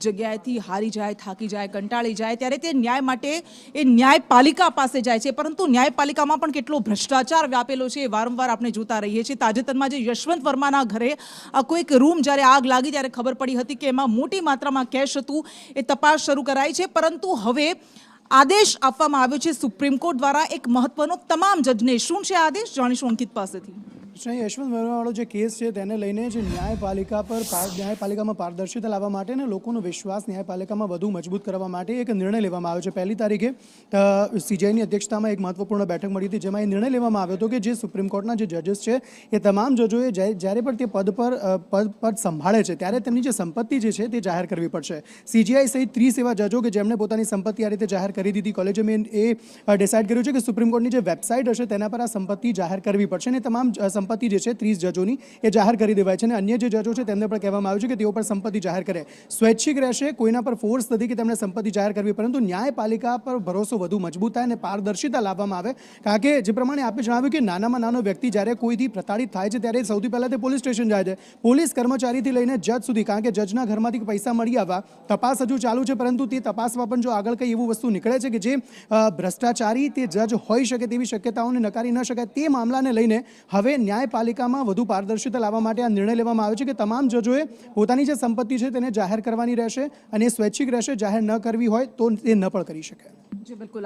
જગ્યાએથી હારી જાય, થાકી જાય, કંટાળી જાય ત્યારે તે ન્યાય માટે એ ન્યાયપાલિકા પાસે જાય છે, પરંતુ ન્યાયપાલિકામાં પણ કેટલો ભ્રષ્ટાચાર વ્યાપેલો છે એ વારંવાર આપણે જોતા રહીએ છીએ। તાજેતરમાં જે યશવંત વર્માના ઘરે કોઈક રૂમ જ્યારે આગ લાગી ત્યારે ખબર પડી હતી કે એમાં મોટી માત્રામાં કેશ હતું, એ તપાસ શરૂ કરાઈ છે, પરંતુ હવે આદેશ આપવામાં આવ્યો છે સુપ્રીમ કોર્ટ દ્વારા એક મહત્વનો તમામ જજને। શું છે આદેશ, જાણીશું અંકિત પાસેથી। યશવંત વર્માવાળો જે કેસ છે તેને લઈને જે ન્યાયપાલિકામાં પારદર્શિતા લાવવા માટે અને લોકોનો વિશ્વાસ ન્યાયપાલિકામાં વધુ મજબૂત કરવા માટે એક નિર્ણય લેવામાં આવ્યો છે। પહેલી તારીખે સીજીઆઈની અધ્યક્ષતામાં એક મહત્વપૂર્ણ બેઠક મળી હતી, જેમાં એ નિર્ણય લેવામાં આવ્યો હતો કે જે સુપ્રીમ કોર્ટના જે જજીસ છે એ તમામ જજોએ જ્યારે પણ તે પદ સંભાળે છે ત્યારે તેમની જે સંપત્તિ જે છે તે જાહેર કરવી પડશે। સીજીઆઈ સહિત 30 એવા જજો કે જેમણે પોતાની સંપત્તિ આ રીતે જાહેર કરી દીધી, કોલેજિયમે એ ડિસાઇડ કર્યું છે કે સુપ્રીમ કોર્ટની જે વેબસાઇટ હશે તેના પર આ સંપત્તિ જાહેર કરવી પડશે અને તમામ સંપત્તિ જે છે 30 જજોની એ જાહેર કરી દેવાય છે અને અન્ય જે જજો છે તેમને પણ કહેવામાં આવ્યું છે કે તેઓ પણ સંપત્તિ જાહેર કરે। સ્વૈચ્છિક રહેશે, કોઈના પર ફોર્સ નથી કે તેમણે સંપત્તિ જાહેર કરવી, પરંતુ ન્યાયપાલિકા પર ભરોસો વધુ મજબૂત થાય અને પારદર્શિતા લાવવામાં આવે। કારણ કે જે પ્રમાણે આપણે જણાવ્યું કે નાનામાં નાનો વ્યક્તિ જ્યારે કોઈથી પ્રતાડિત થાય છે ત્યારે સૌથી પહેલાં તે પોલીસ સ્ટેશન જાય છે, પોલીસ કર્મચારીથી લઈને જજ સુધી, કારણ કે જજના ઘરમાંથી પૈસા મળી આવવા, તપાસ હજુ ચાલુ છે, પરંતુ તે તપાસમાં પણ જો આગળ કંઈ એવું વસ્તુ નીકળે છે કે જે ભ્રષ્ટાચારી તે જજ હોઈ શકે તેવી શક્યતાઓને નકારી ન શકાય, તે મામલાને લઈને હવે ન્યાયપાલિકામાં વધુ પારદર્શિતા લાવવા માટે આ નિર્ણય લેવામાં આવ્યો છે કે તમામ જજોએ પોતાની જે સંપત્તિ છે તેને જાહેર કરવાની રહેશે અને સ્વૈચ્છિક રહેશે, જાહેર ન કરવી હોય તો તે ન પણ કરી શકે। જી બિલકુલ।